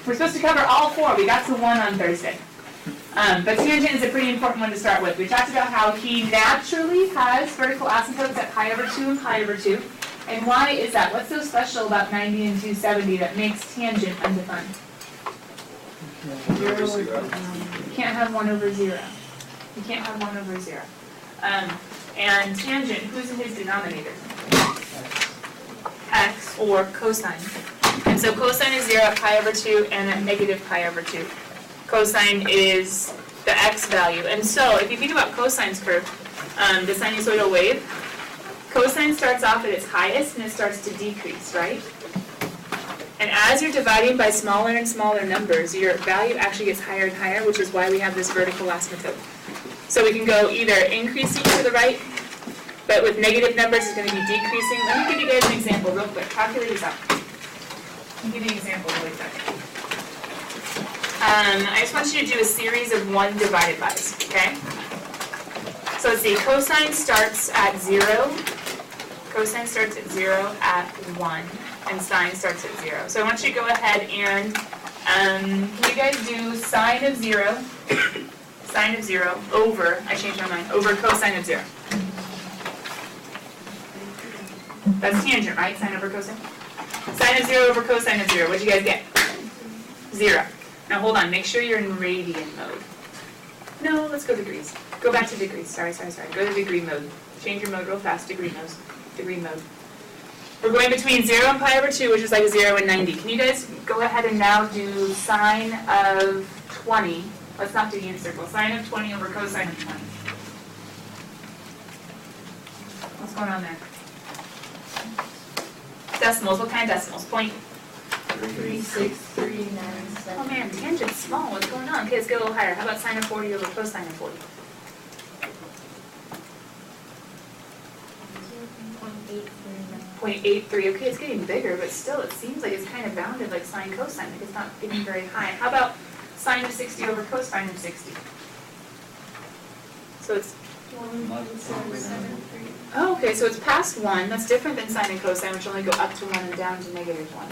We're supposed to cover all four. We got to one on Thursday. But tangent is a pretty important one to start with. We talked about how he naturally has vertical asymptotes at pi over 2 and pi over 2. And why is that? What's so special about 90 and 270 that makes tangent undefined? You can't have 1 over 0. You can't have 1 over 0. And tangent, who's in his denominator? X or cosine. And so cosine is 0 at pi over 2 and at negative pi over 2. Cosine is the x value. And so if you think about cosine's curve, the sinusoidal wave, cosine starts off at its highest and it starts to decrease, right? And as you're dividing by smaller and smaller numbers, your value actually gets higher and higher, which is why we have this vertical asymptote. So we can go either increasing to the right, but with negative numbers it's going to be decreasing. Let me give you guys an example real quick. Calculate this out. Let me give you an example really quick. I just want you to do a series of 1 divided by's, okay? So let's see, cosine starts at 0. Cosine starts at 0 at 1, and sine starts at 0. So I want you to go ahead and, can you guys do sine of 0, sine of 0 over, I changed my mind, over cosine of 0. That's tangent, right? Sine over cosine? Sine of 0 over cosine of 0. What'd you guys get? 0. Now hold on, make sure you're in radian mode. No, let's go degrees. Go back to degrees. Sorry. Go to degree mode. Change your mode real fast. Degree mode. We're going between 0 and pi over 2, which is like 0 and 90. Can you guys go ahead and now do sine of 20? Let's not do unit circle. Sine of 20 over cosine of 20. What's going on there? Decimals. What kind of decimals? 0.3639. Oh man, tangent's small. What's going on? Okay, let's get a little higher. How about sine of 40 over cosine of 40? 0.83. Okay, it's getting bigger, but still it seems like it's kind of bounded like sine cosine. Like it's not getting very high. How about sine of 60 over cosine of 60? So it's 1.773. Oh, okay, so it's past 1. That's different than sine and cosine, which only go up to 1 and down to negative 1.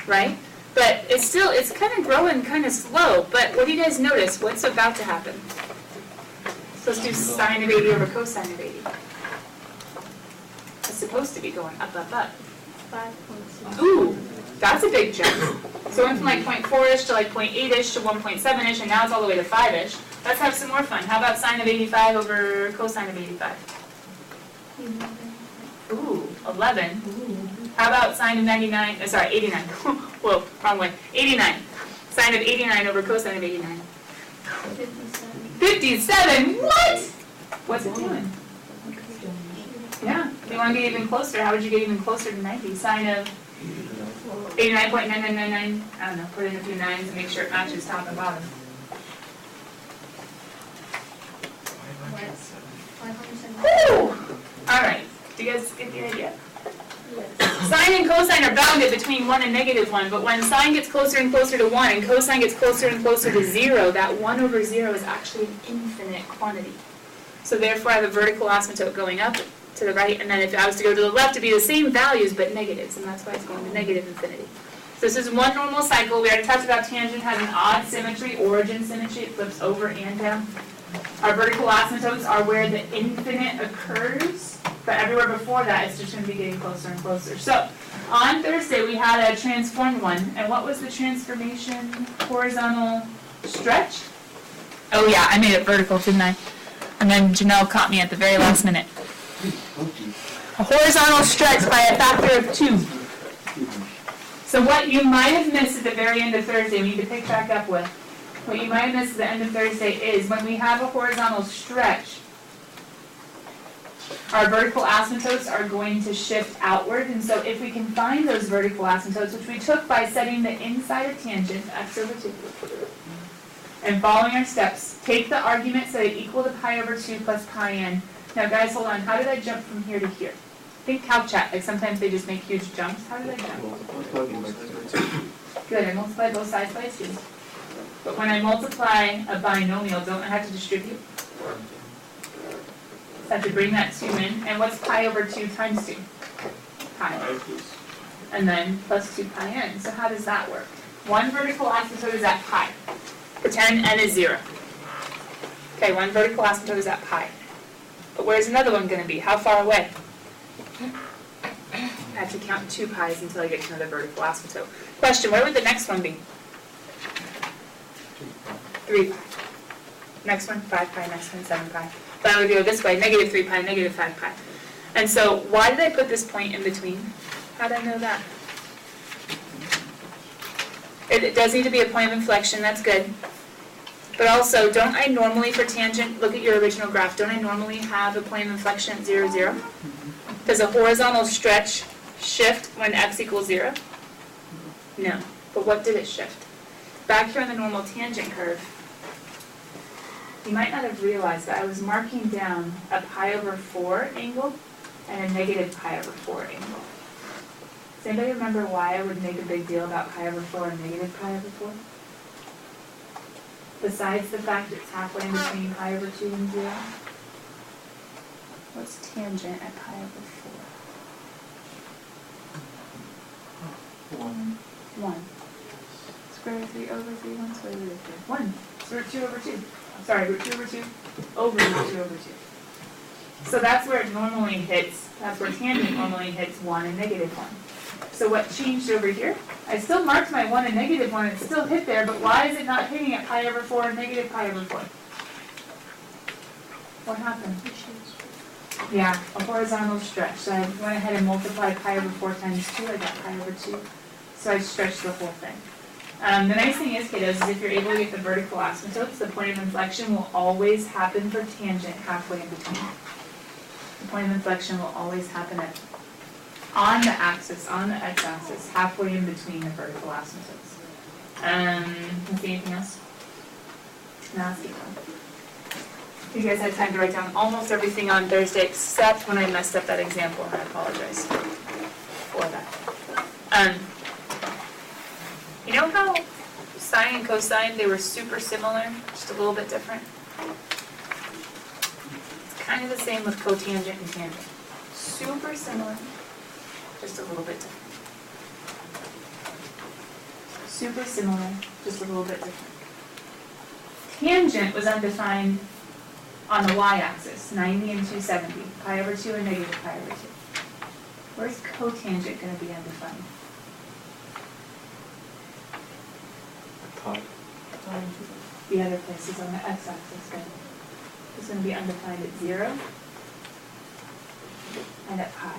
Right? But it's kind of growing kind of slow. But what do you guys notice? What's about to happen? So let's do sine of 80 over cosine of 80. It's supposed to be going up, up, up. 5.6. Ooh, that's a big jump. So it went from like 0.4-ish to like 0.8-ish to 1.7-ish, and now it's all the way to 5-ish. Let's have some more fun. How about sine of 85 over cosine of 85? Ooh, 11. How about sine of 99? Sorry, 89. Whoa, wrong way. 89. Sine of 89 over cosine of 89. 57. What? What's it doing? Yeah. If you want to get even closer, how would you get even closer to 90? Sine of 89.9999. I don't know. Put in a few nines and make sure it matches top and bottom. Woo! All right. Do you guys get the idea? Yes. Sine and cosine are bounded between 1 and negative 1, but when sine gets closer and closer to 1 and cosine gets closer and closer to 0, that 1 over 0 is actually an infinite quantity. So therefore I have a vertical asymptote going up to the right, and then if I was to go to the left, it'd be the same values but negatives, and that's why it's going to negative infinity. So this is one normal cycle. We already talked about tangent has an odd symmetry, origin symmetry. It flips over and down. Our vertical asymptotes are where the infinite occurs, but everywhere before that, it's just going to be getting closer and closer. So on Thursday, we had a transformed one, and what was the transformation? Horizontal stretch? Oh yeah, I made it vertical, didn't I? And then Janelle caught me at the very last minute. A horizontal stretch by a factor of 2. So what you might have missed at the very end of Thursday, we need to pick back up with. What you might have missed at the end of Thursday is when we have a horizontal stretch, our vertical asymptotes are going to shift outward. And so if we can find those vertical asymptotes, which we took by setting the inside of tangent, x over 2, and following our steps, take the argument, set it equal to pi over 2 plus pi n. Now guys, hold on. How did I jump from here to here? Think calc chat. Like sometimes they just make huge jumps. How did I jump? Good. I multiply both sides by 2. But when I multiply a binomial, don't I have to distribute? So I have to bring that 2 in. And what's pi over 2 times 2? Pi. And then plus 2 pi n. So how does that work? One vertical asymptote is at pi. Pretend n is 0. Okay, one vertical asymptote is at pi. But where's another one going to be? How far away? I have to count 2 pi's until I get to another vertical asymptote. Question, where would the next one be? 3 pi. Next one, 5 pi. Next one, 7 pi. But I would go this way, negative 3 pi, negative 5 pi. And so why did I put this point in between? How did I know that? It does need to be a point of inflection, that's good. But also, don't I normally, for tangent, look at your original graph, don't I normally have a point of inflection at 0, 0? Does a horizontal stretch shift when x equals 0? No. But what did it shift? Back here on the normal tangent curve, you might not have realized that I was marking down a pi over 4 angle and a negative pi over 4 angle. Does anybody remember why I would make a big deal about pi over 4 and negative pi over 4? Besides the fact it's halfway in between pi over 2 and 0? What's tangent at pi over 4? 1. Square root of 3 over 3, 1 square root of 3. 1. So root 2 over 2. I'm sorry, root 2 over 2 over root 2 over 2. So that's where it normally hits, that's where tangent normally hits 1 and negative 1. So what changed over here? I still marked my 1 and negative 1, it still hit there, but why is it not hitting at pi over 4 and negative pi over 4? What happened? Yeah, a horizontal stretch. So I went ahead and multiplied pi over 4 times 2, I got pi over 2. So I stretched the whole thing. The nice thing is, kiddos, is if you're able to get the vertical asymptotes, the point of inflection will always happen for tangent halfway in between. The point of inflection will always happen on the axis, on the x-axis, halfway in between the vertical asymptotes. Let's see, anything else? No, let's keep going. You guys had time to write down almost everything on Thursday except when I messed up that example, and I apologize for that. You know how sine and cosine, they were super similar, just a little bit different? It's kind of the same with cotangent and tangent. Super similar, just a little bit different. Super similar, just a little bit different. Tangent was undefined on the y-axis, 90 and 270, pi over 2 and negative pi over 2. Where's cotangent going to be undefined? The other place is on the x-axis. It's going to be undefined at 0 and at pi.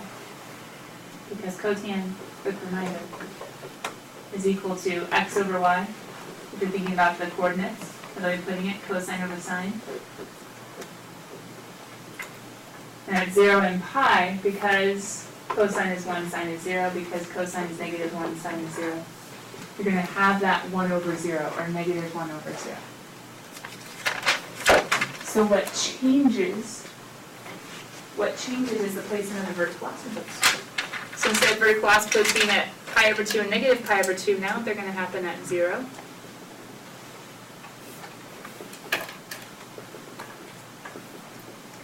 Because cotan, quick reminder, is equal to x over y. If you're thinking about the coordinates, how are we putting it? Cosine over sine. And at 0 and pi, because cosine is 1, sine is 0, because cosine is negative 1, sine is 0. You're going to have that 1 over 0, or negative 1 over 0. So what changes is the placement of the vertical asymptotes. So instead of vertical asymptotes being at pi over 2 and negative pi over 2, now they're going to happen at 0.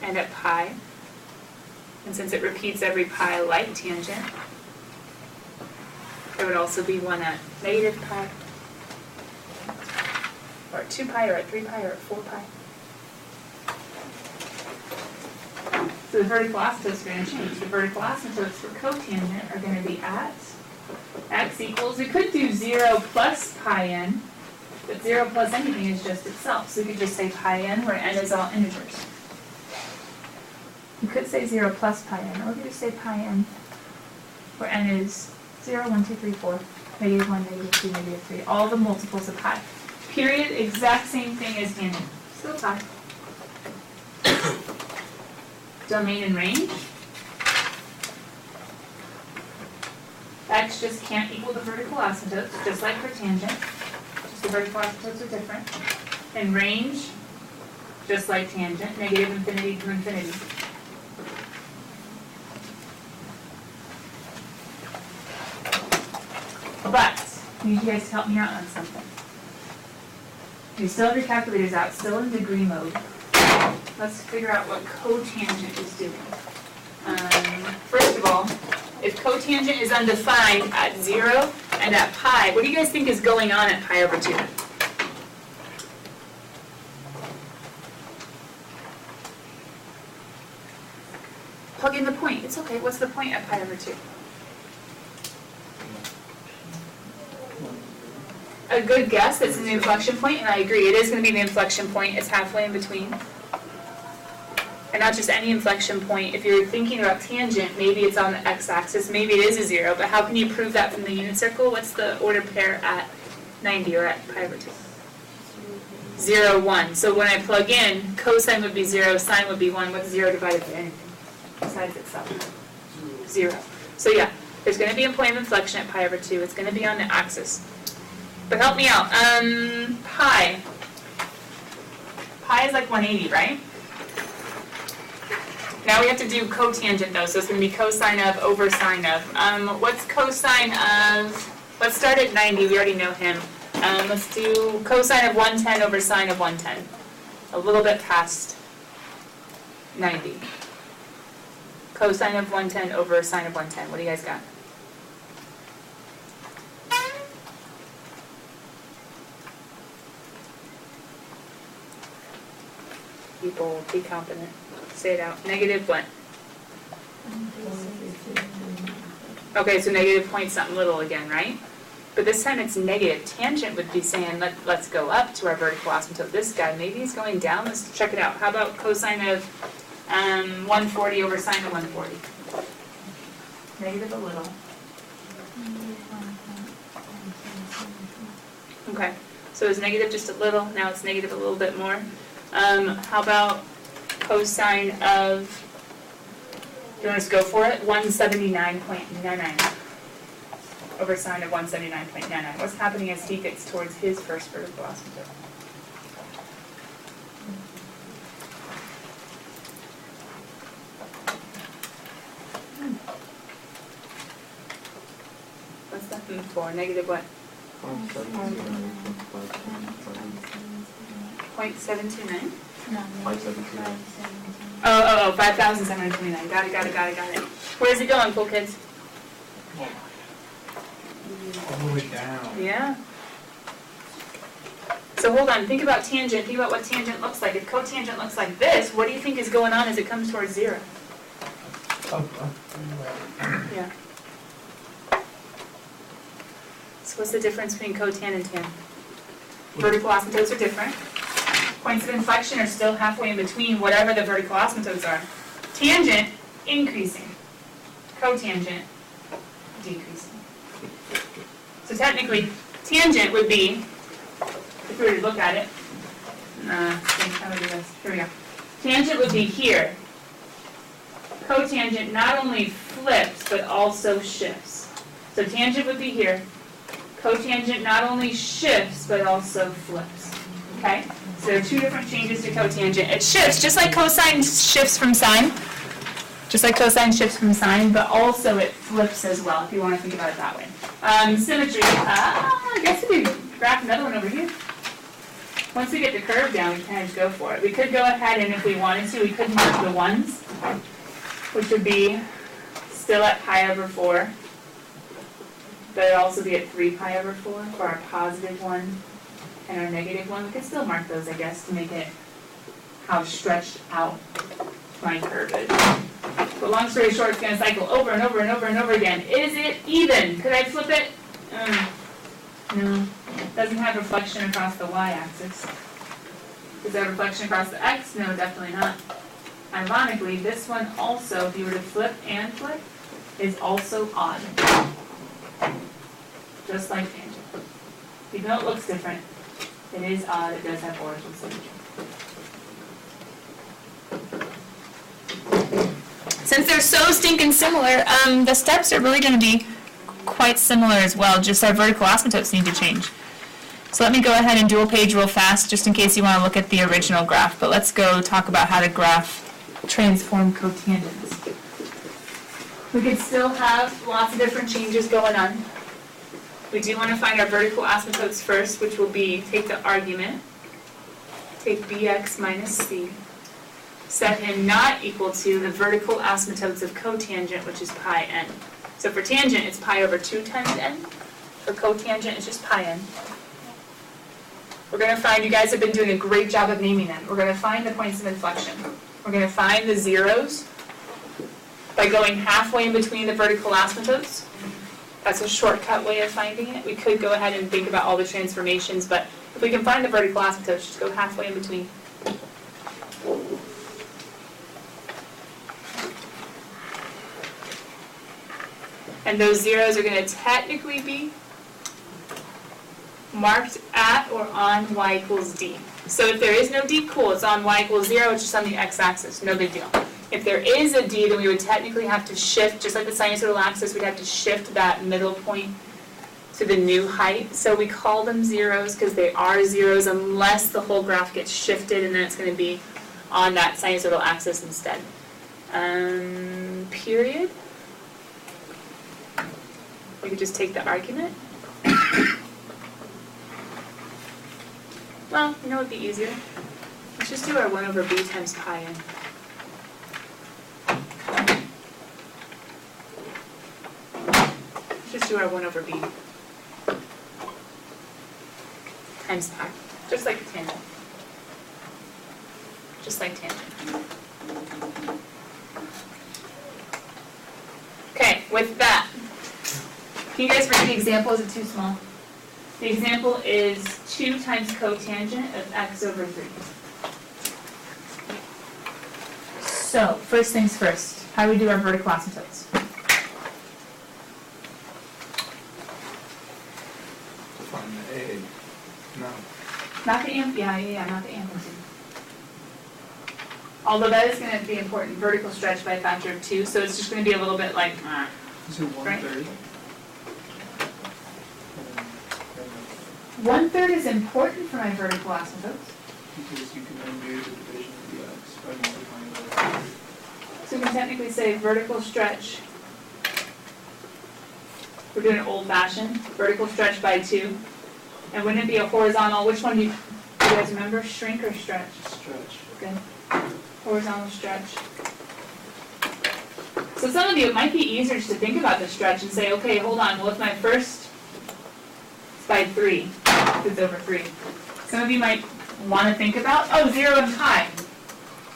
And at pi. And since it repeats every pi like tangent, there would also be one at negative pi, or at 2 pi, or at 3 pi, or at 4 pi. So the vertical asymptotes are going to change. The vertical asymptotes for cotangent are going to be at x equals, we could do 0 plus pi n, but 0 plus anything is just itself. So we could just say pi n, where n is all integers. You could say 0 plus pi n, or we could just say pi n, where n is 0, 1, 2, 3, 4, negative 1, negative 2, negative 3, all the multiples of pi. Period, exact same thing as tangent. Still pi. Domain and range. X just can't equal the vertical asymptotes, just like for tangent. Just the vertical asymptotes are different. And range, just like tangent, negative infinity to infinity. But, I need you guys to help me out on something. You still have your calculators out, still in degree mode. Let's figure out what cotangent is doing. First of all, if cotangent is undefined at 0 and at pi, what do you guys think is going on at pi over 2? Plug in the point. It's okay. What's the point at pi over 2? A good guess, it's an inflection point, and I agree, it is going to be the inflection point. It's halfway in between. And not just any inflection point. If you're thinking about tangent, maybe it's on the x-axis, maybe it is a 0, but how can you prove that from the unit circle? What's the ordered pair at 90 or at pi over 2? 0, 1. So when I plug in, cosine would be 0, sine would be 1. What's 0 divided by anything besides itself? 0. So yeah, there's going to be a point of inflection at pi over 2. It's going to be on the axis. But help me out. Pi. Pi is like 180, right? Now we have to do cotangent though, so it's going to be cosine of over sine of. What's cosine of, let's start at 90, we already know him. Let's do cosine of 110 over sine of 110. A little bit past 90. Cosine of 110 over sine of 110. What do you guys got? People, be confident. Say it out. Negative what? Okay, so negative point something little again, right? But this time it's negative. Tangent would be saying, let's go up to our vertical asymptote. This guy, maybe he's going down. Let's check it out. How about cosine of 140 over sine of 140? Negative a little. Okay, so it's negative just a little. Now it's negative a little bit more. How about cosine of, you want us to go for it? 179.99 over sine of 179.99. What's happening as he gets towards his first vertical asymptote? What's that for? Negative what? 0.729? No. 5,729. Oh, 5,729. Got it. Where's it going, cool kids? All the way down. Yeah. So hold on, think about tangent, think about what tangent looks like. If cotangent looks like this, what do you think is going on as it comes towards 0? Up. Yeah. So what's the difference between cotan and tan? Vertical asymptotes are different. Points of inflection are still halfway in between whatever the vertical asymptotes are. Tangent, increasing. Cotangent, decreasing. So technically, tangent would be, if we were to look at it, how do we do this? Here we go. Tangent would be here. Cotangent not only flips, but also shifts. So tangent would be here. Cotangent not only shifts, but also flips. Okay? So there are two different changes to cotangent. It shifts, just like cosine shifts from sine. Just like cosine shifts from sine, but also it flips as well, if you want to think about it that way. Symmetry. I guess we could graph another one over here. Once we get the curve down, we can kind of just go for it. We could go ahead and if we wanted to, we could mark the 1s, which would be still at pi over 4. But it'd also be at 3 pi over 4 for our positive 1 and our negative 1. We could still mark those, I guess, to make it how stretched out my curve is. But long story short, it's going to cycle over and over and over and over again. Is it even? Could I flip it? No. Doesn't have reflection across the y-axis. Does that have reflection across the x? No, definitely not. Ironically, this one also, if you were to flip and flip, is also odd. Just like tangent. Even though it looks different, it is odd. It does have origin symmetry. Since they're so stinking similar, the steps are really going to be quite similar as well, just our vertical asymptotes need to change. So let me go ahead and dual page real fast, just in case you want to look at the original graph, but let's go talk about how to graph transform cotangents. We could still have lots of different changes going on. We do want to find our vertical asymptotes first, which will be, take the argument, take bx minus c, set him not equal to the vertical asymptotes of cotangent, which is pi n. So for tangent, it's pi over 2 times n. For cotangent, it's just pi n. We're going to find, you guys have been doing a great job of naming them. We're going to find the points of inflection. We're going to find the zeros by going halfway in between the vertical asymptotes. That's a shortcut way of finding it. We could go ahead and think about all the transformations, but if we can find the vertical asymptotes, just go halfway in between. And those zeros are going to technically be marked at or on y equals d. So if there is no d, cool, it's on y equals 0, it's just on the x-axis, no big deal. If there is a d, then we would technically have to shift, just like the sinusoidal axis, we'd have to shift that middle point to the new height. So we call them zeros because they are zeros unless the whole graph gets shifted, and then it's going to be on that sinusoidal axis instead. Period. We could just take the argument. Well, you know what would be easier? Let's just do our 1 over b times pi n. Let's just do our 1 over b times pi. Just like a tangent. Just like tangent. Okay, with that, can you guys read the example? Is it too small? The example is 2 times cotangent of x over 3. So, first things first, how do we do our vertical asymptotes? Find the A. No. Not the yeah, not the amplitude. Although that is going to be important, vertical stretch by a factor of 2, so it's just going to be a little bit like, Is it 1/3? Right. 1/3 is important for my vertical asymptotes. Because you can undo the division of the x by multiplying by 3. So we can technically say vertical stretch. We're doing it old-fashioned. Vertical stretch by 2. And wouldn't it be a horizontal? Which one do you guys remember? Shrink or stretch? Stretch. Good. Horizontal stretch. So some of you, it might be easier just to think about the stretch and say, okay, hold on. Well, if my first is by 3, it's over 3. Some of you might want to think about, 0 and pi.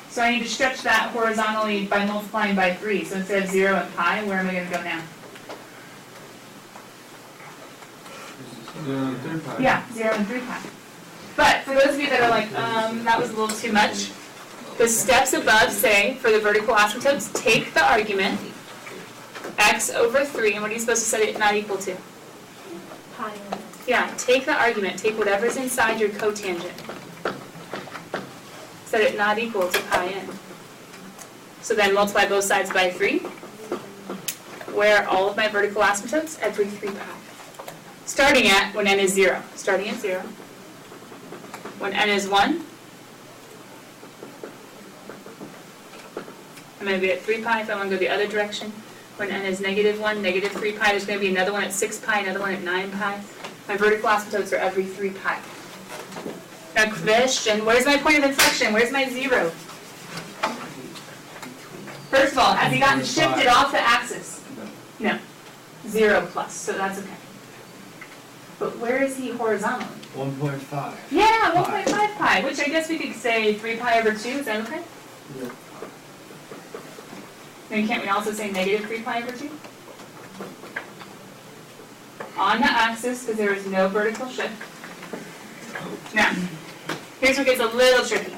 So I need to stretch that horizontally by multiplying by 3. So instead of 0 and pi, where am I going to go now? 0 and 3 pi. Yeah, 0 and 3 pi. But for those of you that are like, that was a little too much, the steps above say, for the vertical asymptotes, take the argument, x over 3, and what are you supposed to set it not equal to? Pi. Yeah, take the argument, take whatever's inside your cotangent. Set it not equal to pi n. So then multiply both sides by 3. Where are all of my vertical asymptotes? Every 3 pi. Starting at when n is 0. Starting at 0. When n is 1, I'm going to be at 3 pi if I want to go the other direction. When n is -1, -3 pi, there's going to be another one at 6 pi, another one at 9 pi. My vertical asymptotes are every 3 pi. Now question, where's my point of inflection? Where's my 0? First of all, has he gotten shifted off the axis? No. 0 plus, so that's okay. But where is he horizontally? 1.5. Yeah, 1.5 pi, which I guess we could say 3 pi over 2, is that okay? Yeah. Then can't we also say -3 pi over 2? On the axis, because there is no vertical shift. Now, here's where it gets a little tricky.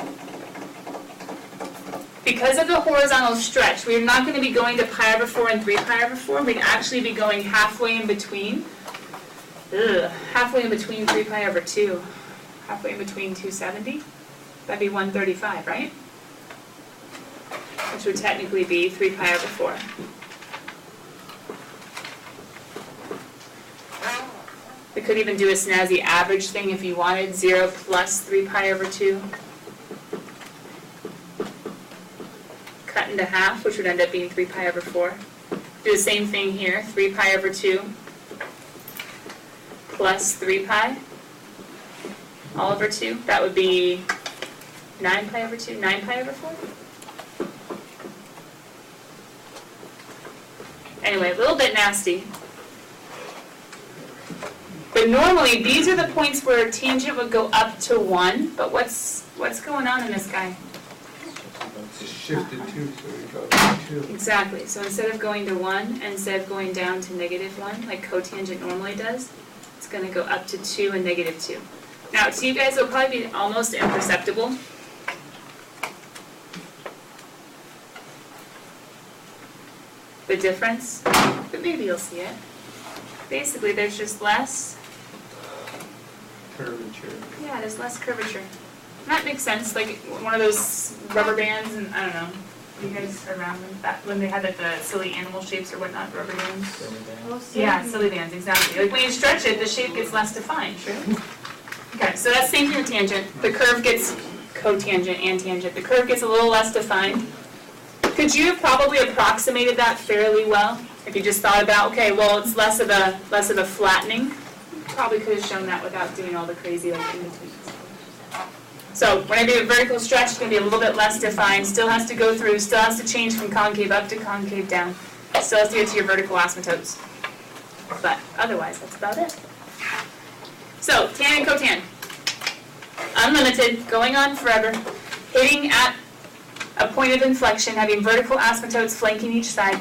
Because of the horizontal stretch, we're not going to be going to pi over 4 and 3 pi over 4. We'd actually be going halfway in between. Halfway in between 3 pi over 2. Halfway in between 270. That'd be 135, right? Which would technically be 3 pi over 4. We could even do a snazzy average thing if you wanted, 0 plus 3 pi over 2. Cut into half, which would end up being 3 pi over 4. Do the same thing here, 3 pi over 2 plus 3 pi all over 2. That would be 9 pi over 2, 9 pi over 4. Anyway, a little bit nasty. But normally, these are the points where tangent would go up to 1, but what's going on in this guy? It's shifted 2, so we go 2. Exactly, so instead of going to 1, and instead of going down to -1, like cotangent normally does, it's going to go up to 2 and -2. Now, to you guys, it'll probably be almost imperceptible. The difference, but maybe you'll see it. Basically, there's just less, Curvature. yeah, there's less curvature. That makes sense, like one of those rubber bands, and I don't know, you guys are around when they had like the silly animal shapes or whatnot, rubber bands? Yeah, silly bands, exactly. Like when you stretch it, the shape gets less defined, true? Okay, so that's the same thing with tangent. The curve gets cotangent and tangent. The curve gets a little less defined. Could you have probably approximated that fairly well? If you just thought about, okay, well, it's less of a flattening. Probably could have shown that without doing all the crazy like in-betweens. So when I do a vertical stretch, it's going to be a little bit less defined. Still has to go through. Still has to change from concave up to concave down. Still has to get to your vertical asymptotes. But otherwise, that's about it. So tan and cotan, unlimited, going on forever, hitting at a point of inflection, having vertical asymptotes flanking each side,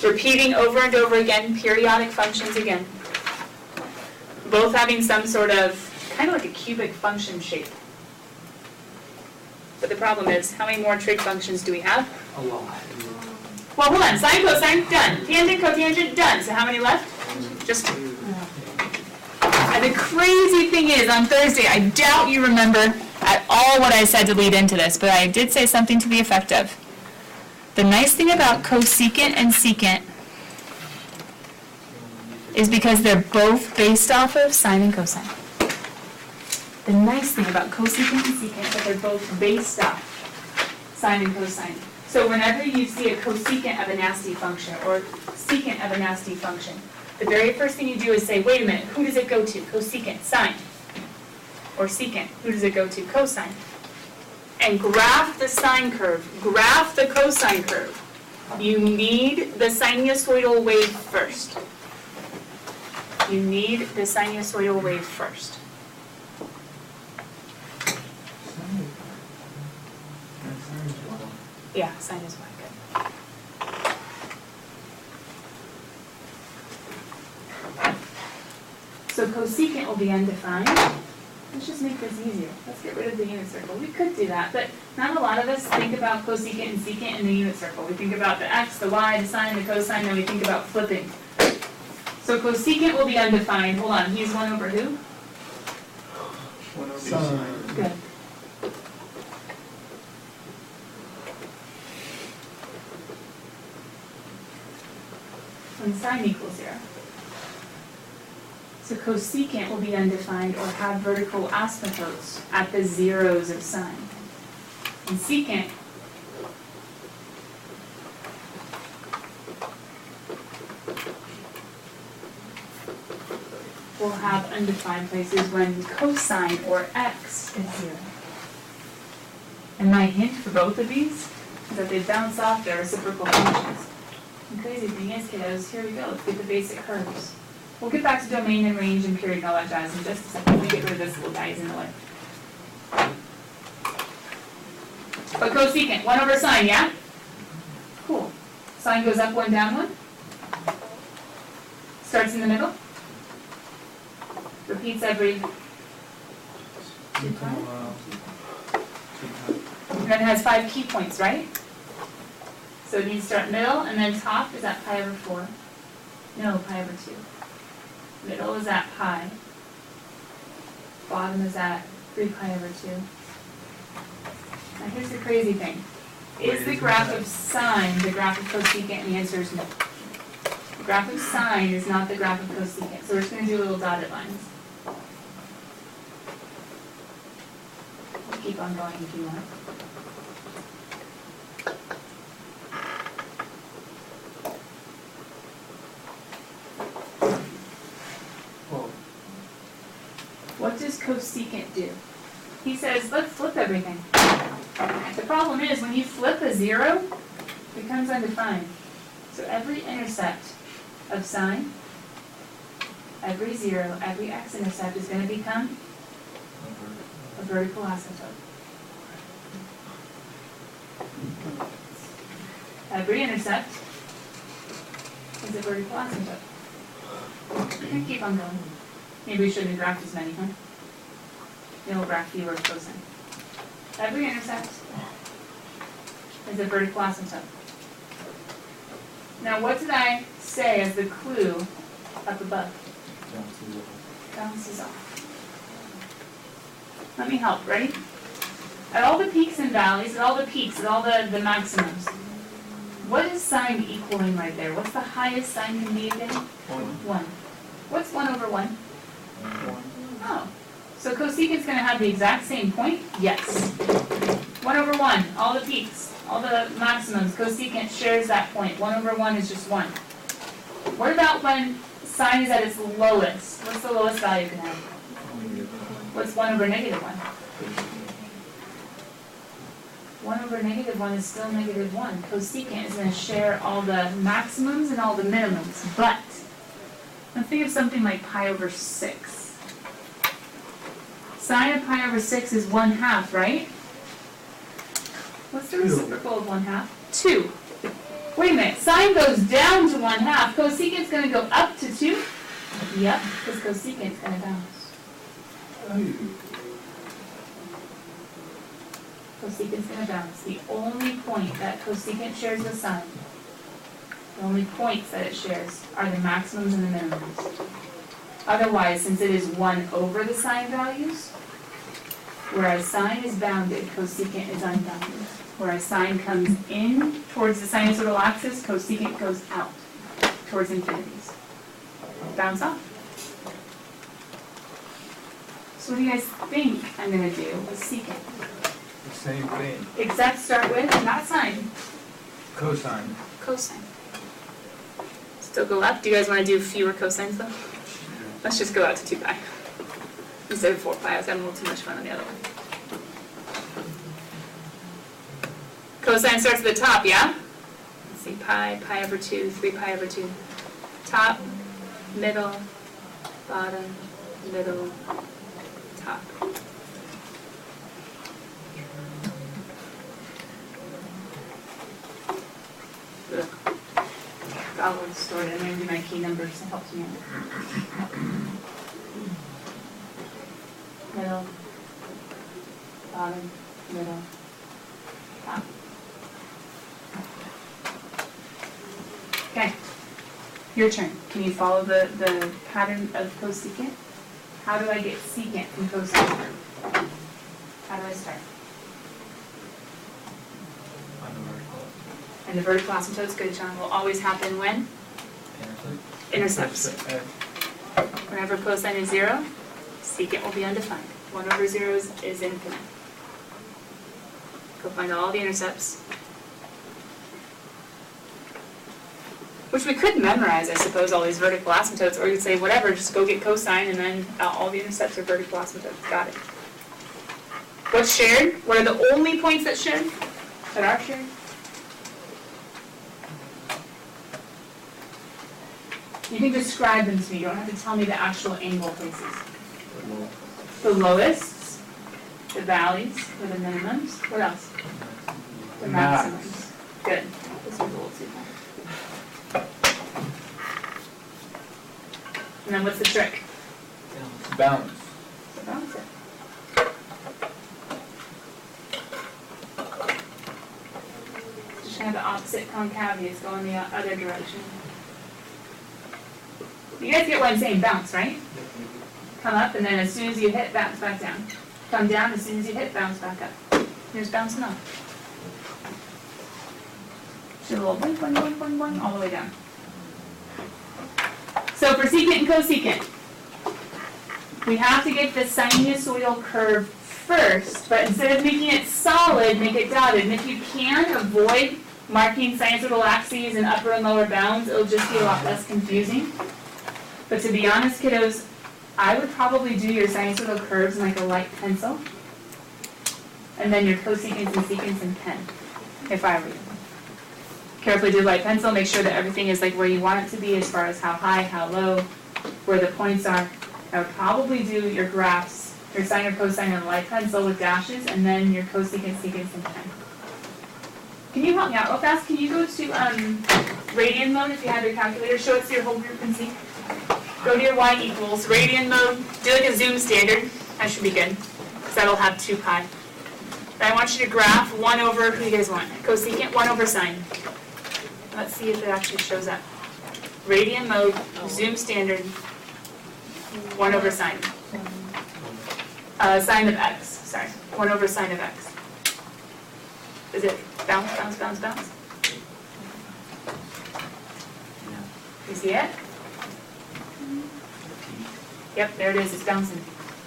repeating over and over again, periodic functions again. Both having some sort of, kind of like a cubic function shape. But the problem is, how many more trig functions do we have? A lot. Well, hold on, sine, cosine, done. Tangent, cotangent, done. So how many left? Just two. And the crazy thing is, on Thursday, I doubt you remember at all what I said to lead into this, but I did say something to the effect of, the nice thing about cosecant and secant is because they're both based off of sine and cosine. The nice thing about cosecant and secant is that they're both based off sine and cosine. So whenever you see a cosecant of a nasty function or secant of a nasty function, the very first thing you do is say, wait a minute, who does it go to? Cosecant, sine. Or secant, who does it go to? Cosine. And graph the sine curve, graph the cosine curve. You need the sinusoidal wave first. You need the sinusoidal wave first. Yeah, sine is one, good. So cosecant will be undefined. Let's just make this easier. Let's get rid of the unit circle. We could do that, but not a lot of us think about cosecant and secant in the unit circle. We think about the x, the y, the sine, the cosine, then we think about flipping. So cosecant will be undefined. Hold on, he's 1 over who? 1 over sine. Good. When sine equals 0. So cosecant will be undefined or have vertical asymptotes at the zeros of sine. And secant will have undefined places when cosine or x is 0. And my hint for both of these is that they bounce off their reciprocal functions. The crazy thing is, kiddos, here we go, let's get the basic curves. We'll get back to domain and range and period and all that jazz in just a second. Let me get rid of this little guy, he's in the way. But cosecant, 1 over sine, yeah? Cool. Sine goes up 1, down 1. Starts in the middle. Repeats every 2 times. And then it has 5 key points, right? So it needs to start middle, and then top is at pi over 4. No, pi over 2. Middle is at pi. Bottom is at 3 pi over 2. Now here's the crazy thing. Is the graph of sine the graph of cosecant? And the answer is no. The graph of sine is not the graph of cosecant. So we're just going to do little dotted lines. Keep on going if you want. What does cosecant do? He says, let's flip everything. The problem is, when you flip a 0, it becomes undefined. So every intercept of sine every zero, every x-intercept is going to become a vertical asymptote. Every intercept is a vertical asymptote. Okay, keep on going. Maybe we shouldn't have graphed as many, huh? We'll graph fewer cosine. Every intercept is a vertical asymptote. Now what did I say as the clue up above? Bounces off. Let me help, ready? At all the peaks and valleys, at all the peaks, at all the maximums, what is sine equaling right there? What's the highest sine can be again? 1. What's 1 over 1? Oh. So cosecant's going to have the exact same point? Yes. 1 over 1, all the peaks, all the maximums, cosecant shares that point. 1 over 1 is just 1. What about when sine is at its lowest? What's the lowest value it can have? What's 1 over negative 1? 1 over negative 1 is still negative 1. Cosecant is going to share all the maximums and all the minimums. But, let's think of something like pi over 6. Sine of pi over 6 is 1/2, right? What's the reciprocal of 1/2? 2. Wait a minute, sine goes down to 1/2. Cosecant's going to go up to 2? Yep, because cosecant's going to bounce. Cosecant's going to bounce. The only point that cosecant shares with sine, the only points that it shares are the maximums and the minimums. Otherwise, since it is 1 over the sine values, whereas sine is bounded, cosecant is unbounded. Whereas sine comes in towards the sinusoidal axis, cosecant goes out towards infinities. Bounce off. So what do you guys think I'm going to do with secant? The same thing. Exact start with, not sine. Cosine. Cosine. Still go up. Do you guys want to do fewer cosines though? Let's just go out to 2 pi. Instead of 4 pi, I was having a little too much fun on the other one. Cosine starts at the top, yeah? Let's see, pi over 2, 3 pi over 2. Top, middle, bottom, middle, top. Ugh. Got a little distorted. I'm going to do my key numbers. It helps me out. Middle, bottom, middle, top. Okay, your turn. Can you follow the pattern of cosecant? How do I get secant from cosine? How do I start? And the vertical asymptotes, good, John, will always happen when? Intercepts. Whenever cosine is 0, secant will be undefined. 1 over 0 is infinite. Go find all the intercepts. Which we could memorize, I suppose, all these vertical asymptotes, or you could say, whatever, just go get cosine, and then all the intercepts are vertical asymptotes. Got it. What's shared? What are the only points that shared? That are shared? You can describe them to me. You don't have to tell me the actual angle places. The lowest, the valleys, or the minimums. What else? The maximums. Good. This one's a little too high. And then what's the trick? Bounce. So bounce it. Just have the opposite concavities go in the other direction. You guys get what I'm saying? Bounce, right? Come up, and then as soon as you hit, bounce back down. Come down, as soon as you hit, bounce back up. Here's bouncing off. Just a little boing, boing, boing, boing, boing, all the way down. So for secant and cosecant, we have to get the sinusoidal curve first, but instead of making it solid, make it dotted. And if you can avoid marking sinusoidal axes and upper and lower bounds, it'll just be a lot less confusing. But to be honest, kiddos, I would probably do your sinusoidal curves in like a light pencil, and then your cosecants and secants in pen, if I were you. Carefully do light pencil, make sure that everything is like where you want it to be as far as how high, how low, where the points are. I would probably do your graphs, your sine or cosine on a light pencil with dashes, and then your cosecant, secant, and tan. Can you help me out real fast? Can you go to radian mode if you have your calculator? Show it to your whole group and see. Go to your y equals, radian mode, do like a zoom standard. That should be good, because that'll have 2 pi. Then I want you to graph 1 over, who do you guys want? Cosecant, 1 over sine. Let's see if it actually shows up. Radian mode, zoom standard, 1 over sine. Sine of x, sorry, 1 over sine of x. Is it bounce, bounce, bounce, bounce? You see it? Yep, there it is, it's bouncing.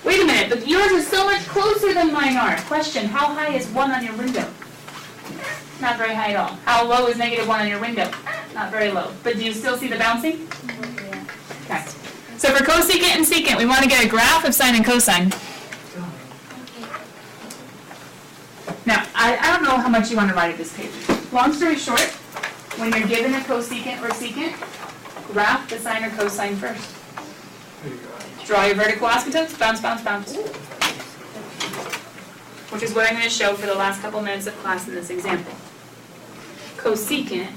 Wait a minute, but yours is so much closer than mine are. Question, how high is 1 on your window? Not very high at all. How low is -1 on your window? Not very low. But do you still see the bouncing? Okay. So for cosecant and secant, we want to get a graph of sine and cosine. Now, I don't know how much you want to write at this page. Long story short, when you're given a cosecant or secant, graph the sine or cosine first. Draw your vertical asymptotes, bounce, bounce, bounce. Which is what I'm going to show for the last couple minutes of class in this example. Cosecant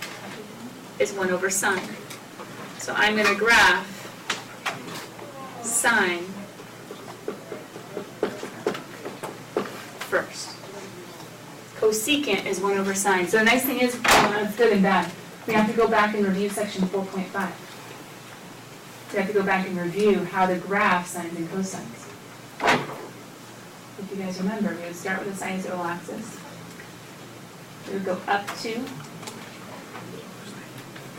is 1 over sine. So I'm going to graph sine first. Cosecant is 1 over sine. So the nice thing is, it's good and bad. We have to go back and review section 4.5. We have to go back and review how to graph sines and cosines. If you guys remember, we would start with the sinusoidal axis. We would go up 2,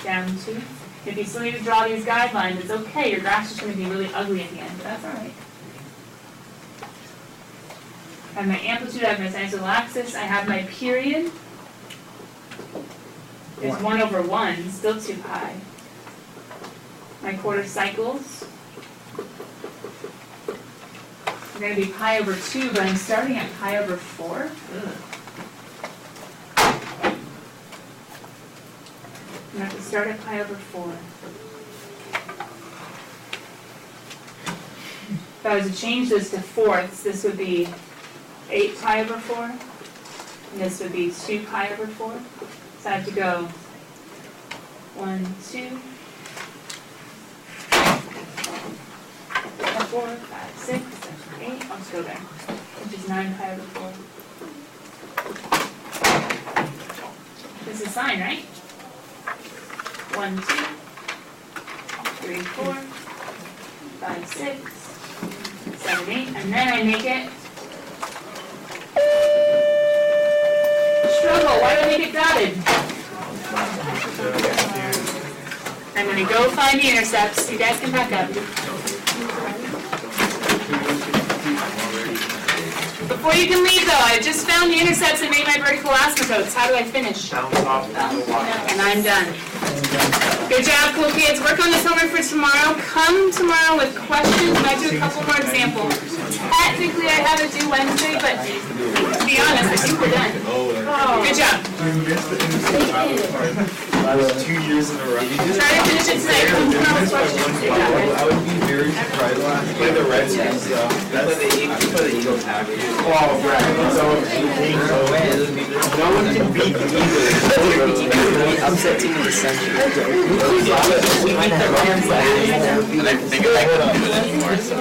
down 2. If you still need to draw these guidelines, it's okay. Your graph's just going to be really ugly at the end, but that's all right. I have my amplitude, I have my sinusoidal axis, I have my period. There's 1 over 1, still too high. My quarter cycles are going to be pi over 2, but I'm starting at pi over 4. I'm going to have to start at pi over 4. If I was to change this to fourths, this would be 8 pi over 4, and this would be 2 pi over 4. So I have to go 1, 2, 4, 5, 6, 7, 8. I'll just go there, which is 9 pi over 4. This is sine, right? 1, 2, 3, 4, 5, 6, 7, 8, and then I make it struggle. Why do I make it dotted? I'm going to go find the intercepts. You guys can back up. Before you can leave, though, I just found the intercepts and made my vertical asymptotes. How do I finish? And I'm done. Good job, cool kids. Work on this homework for tomorrow. Come tomorrow with questions. I do a couple more examples. Technically, I have it due Wednesday, but to be honest, I think we're done. Good job. That was 2 years in a row. Try to finish it tonight. Come tomorrow with questions. Good job, guys. I would be very surprised. Play the Redskins, though. That's the Eagles have it. Oh, right. So, no one can beat the Eagles. Upset team of the century. We beat the Rams last year. And I think I could do it anymore, so